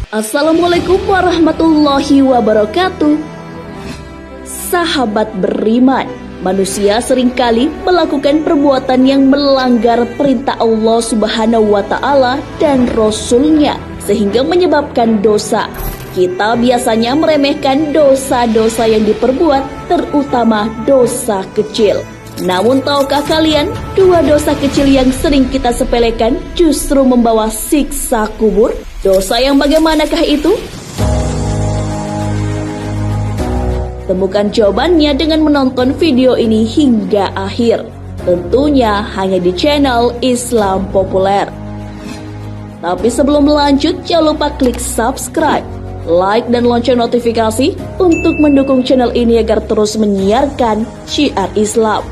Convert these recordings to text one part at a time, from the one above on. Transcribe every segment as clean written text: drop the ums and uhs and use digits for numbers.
Assalamualaikum warahmatullahi wabarakatuh. Sahabat beriman, manusia seringkali melakukan perbuatan yang melanggar perintah Allah Subhanahu wa Ta'ala dan Rasul-Nya, sehingga menyebabkan dosa. Kita biasanya meremehkan dosa-dosa yang diperbuat, terutama dosa kecil. Namun tahukah kalian, dua dosa kecil yang sering kita sepelekan justru membawa siksa kubur? Dosa yang bagaimanakah itu? Temukan jawabannya dengan menonton video ini hingga akhir. Tentunya hanya di channel Islam Populer. Tapi sebelum lanjut, jangan lupa klik subscribe, like, dan lonceng notifikasi untuk mendukung channel ini agar terus menyiarkan syiar Islam.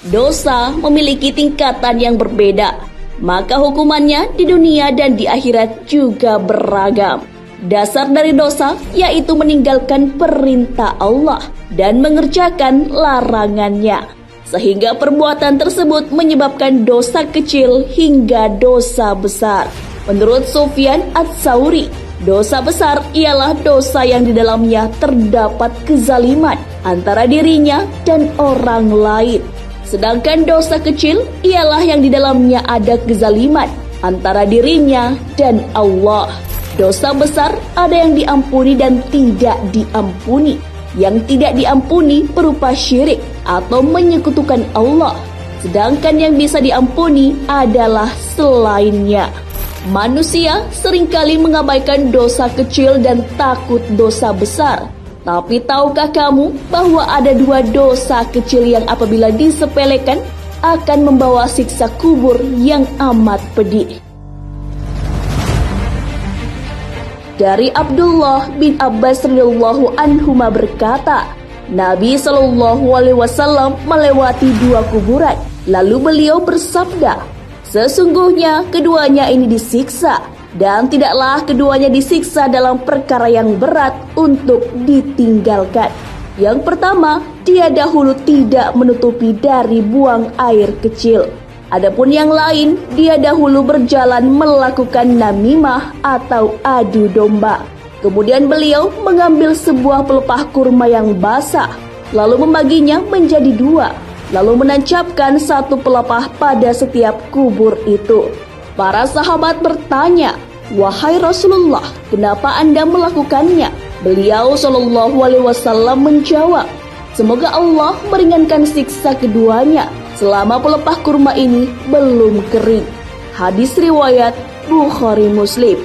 Dosa memiliki tingkatan yang berbeda, maka hukumannya di dunia dan di akhirat juga beragam. Dasar dari dosa yaitu meninggalkan perintah Allah dan mengerjakan larangannya, sehingga perbuatan tersebut menyebabkan dosa kecil hingga dosa besar. Menurut Sufyan Ats-Tsauri, dosa besar ialah dosa yang di dalamnya terdapat kezaliman antara dirinya dan orang lain. Sedangkan dosa kecil ialah yang di dalamnya ada kezaliman antara dirinya dan Allah. Dosa besar ada yang diampuni dan tidak diampuni. Yang tidak diampuni berupa syirik atau menyekutukan Allah. Sedangkan yang bisa diampuni adalah selainnya. Manusia seringkali mengabaikan dosa kecil dan takut dosa besar. Tapi tahukah kamu bahwa ada dua dosa kecil yang apabila disepelekan akan membawa siksa kubur yang amat pedih? Dari Abdullah bin Abbas radhiyallahu anhuma berkata, Nabi SAW melewati dua kuburan, lalu beliau bersabda, sesungguhnya keduanya ini disiksa, dan tidaklah keduanya disiksa dalam perkara yang berat untuk ditinggalkan. Yang pertama, dia dahulu tidak menutupi dari buang air kecil. Adapun yang lain, dia dahulu berjalan melakukan namimah atau adu domba. Kemudian beliau mengambil sebuah pelepah kurma yang basah, lalu membaginya menjadi dua, lalu menancapkan satu pelepah pada setiap kubur itu. Para sahabat bertanya, wahai Rasulullah, kenapa Anda melakukannya? Beliau SAW menjawab, semoga Allah meringankan siksa keduanya selama pelepah kurma ini belum kering. Hadis riwayat Bukhari Muslim.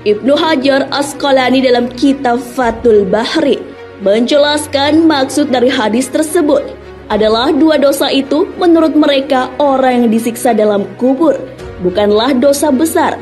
Ibnu Hajar Asqalani dalam kitab Fathul Bahri menjelaskan maksud dari hadis tersebut adalah dua dosa itu menurut mereka orang yang disiksa dalam kubur bukanlah dosa besar.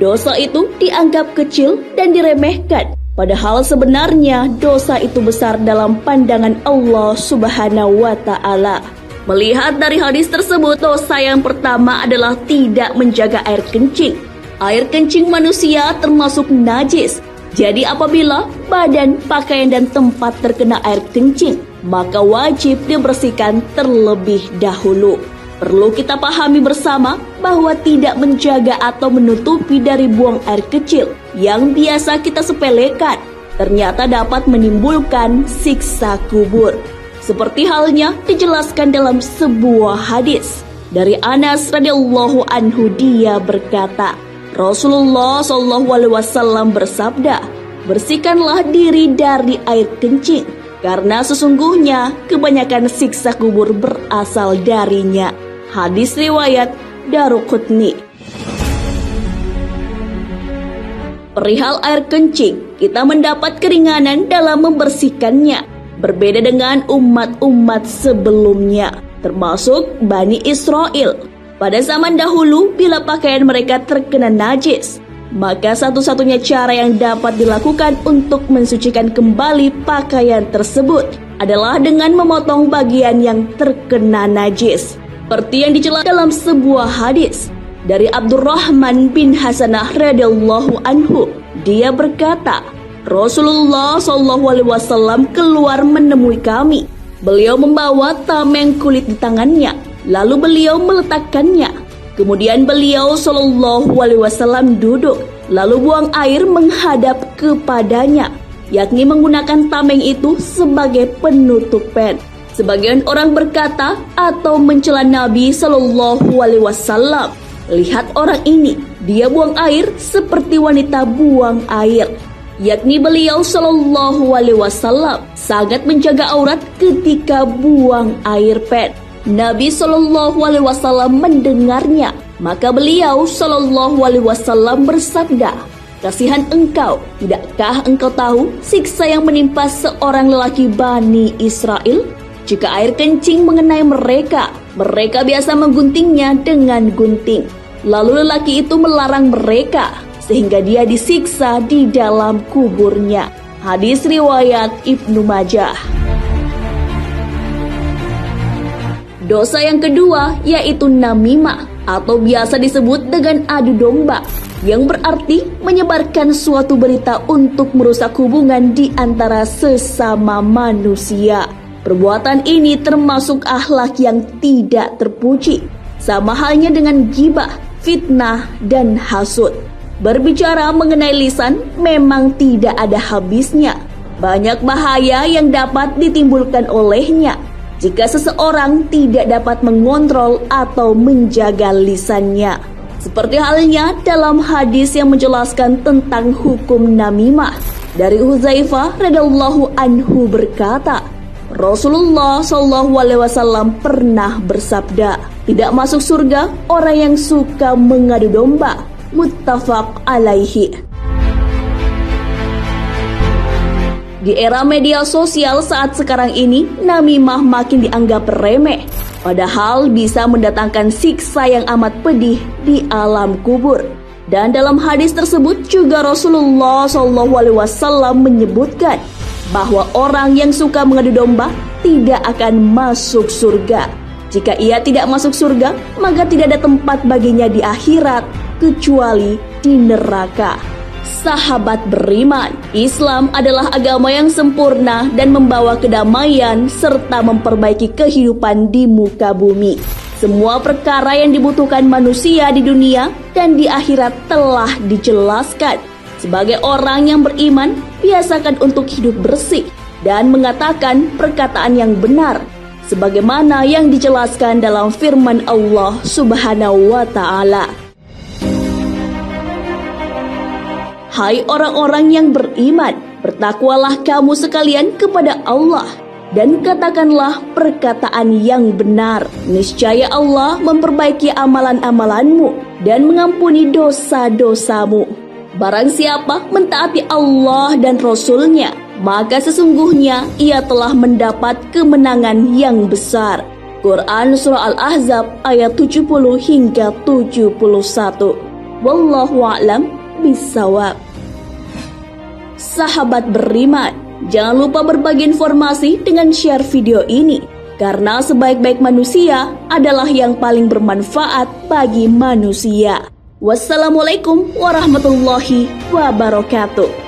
Dosa itu dianggap kecil dan diremehkan, padahal sebenarnya dosa itu besar dalam pandangan Allah Subhanahu wa Ta'ala. Melihat dari hadis tersebut, dosa yang pertama adalah tidak menjaga air kencing. Air kencing manusia termasuk najis. Jadi apabila badan, pakaian, dan tempat terkena air kencing, maka wajib dibersihkan terlebih dahulu. Perlu kita pahami bersama bahwa tidak menjaga atau menutupi dari buang air kecil yang biasa kita sepelekan ternyata dapat menimbulkan siksa kubur. Seperti halnya dijelaskan dalam sebuah hadis dari Anas radhiyallahu anhu, dia berkata, Rasulullah SAW bersabda, bersihkanlah diri dari air kencing, karena sesungguhnya kebanyakan siksa kubur berasal darinya. Hadis riwayat Daruqutni. Perihal air kencing, kita mendapat keringanan dalam membersihkannya, berbeda dengan umat-umat sebelumnya, termasuk Bani Israel. Pada zaman dahulu, bila pakaian mereka terkena najis, maka satu-satunya cara yang dapat dilakukan untuk mensucikan kembali pakaian tersebut adalah dengan memotong bagian yang terkena najis. Seperti yang dijelaskan dalam sebuah hadis dari Abdurrahman bin Hasanah radhiyallahu anhu, dia berkata, Rasulullah SAW keluar menemui kami Beliau membawa tameng kulit di tangannya, lalu beliau meletakkannya. Kemudian beliau Shallallahu Alaihi Wasallam duduk, lalu buang air menghadap kepadanya, yakni menggunakan tameng itu sebagai penutup pen. Sebagian orang berkata atau mencela Nabi Shallallahu Alaihi Wasallam, lihat orang ini, dia buang air seperti wanita buang air. Yakni beliau Shallallahu Alaihi Wasallam sangat menjaga aurat ketika buang air pen. Nabi Shallallahu Alaihi Wasallam mendengarnya, maka beliau Shallallahu Alaihi Wasallam bersabda, kasihan engkau, tidakkah engkau tahu siksa yang menimpa seorang lelaki Bani Israel? Jika air kencing mengenai mereka, mereka biasa mengguntingnya dengan gunting. Lalu lelaki itu melarang mereka, sehingga dia disiksa di dalam kuburnya. Hadis riwayat Ibnu Majah. Dosa yang kedua yaitu namimah atau biasa disebut dengan adu domba, yang berarti menyebarkan suatu berita untuk merusak hubungan di antara sesama manusia. Perbuatan ini termasuk akhlak yang tidak terpuji, sama halnya dengan ghibah, fitnah, dan hasud. Berbicara mengenai lisan memang tidak ada habisnya. Banyak bahaya yang dapat ditimbulkan olehnya jika seseorang tidak dapat mengontrol atau menjaga lisannya. Seperti halnya dalam hadis yang menjelaskan tentang hukum namimah. Dari Hudzaifah radhiyallahu anhu berkata, Rasulullah SAW pernah bersabda, tidak masuk surga orang yang suka mengadu domba. Muttafaq alaihi. Di era media sosial saat sekarang ini, namimah makin dianggap remeh, padahal bisa mendatangkan siksa yang amat pedih di alam kubur. Dan dalam hadis tersebut juga Rasulullah SAW menyebutkan bahwa orang yang suka mengadu domba tidak akan masuk surga. Jika ia tidak masuk surga, maka tidak ada tempat baginya di akhirat kecuali di neraka. Sahabat beriman, Islam adalah agama yang sempurna dan membawa kedamaian serta memperbaiki kehidupan di muka bumi. Semua perkara yang dibutuhkan manusia di dunia dan di akhirat telah dijelaskan. Sebagai orang yang beriman, biasakan untuk hidup bersih dan mengatakan perkataan yang benar, sebagaimana yang dijelaskan dalam firman Allah Subhanahu wa Ta'ala. Hai orang-orang yang beriman, bertakwalah kamu sekalian kepada Allah dan katakanlah perkataan yang benar. Niscaya Allah memperbaiki amalan-amalanmu dan mengampuni dosa-dosamu. Barang siapa mentaati Allah dan Rasul-Nya, maka sesungguhnya ia telah mendapat kemenangan yang besar. Quran Surah Al-Ahzab ayat 70 hingga 71. Wallahu a'lam bishawab. Sahabat beriman, jangan lupa berbagi informasi dengan share video ini, karena sebaik-baik manusia adalah yang paling bermanfaat bagi manusia. Wassalamualaikum warahmatullahi wabarakatuh.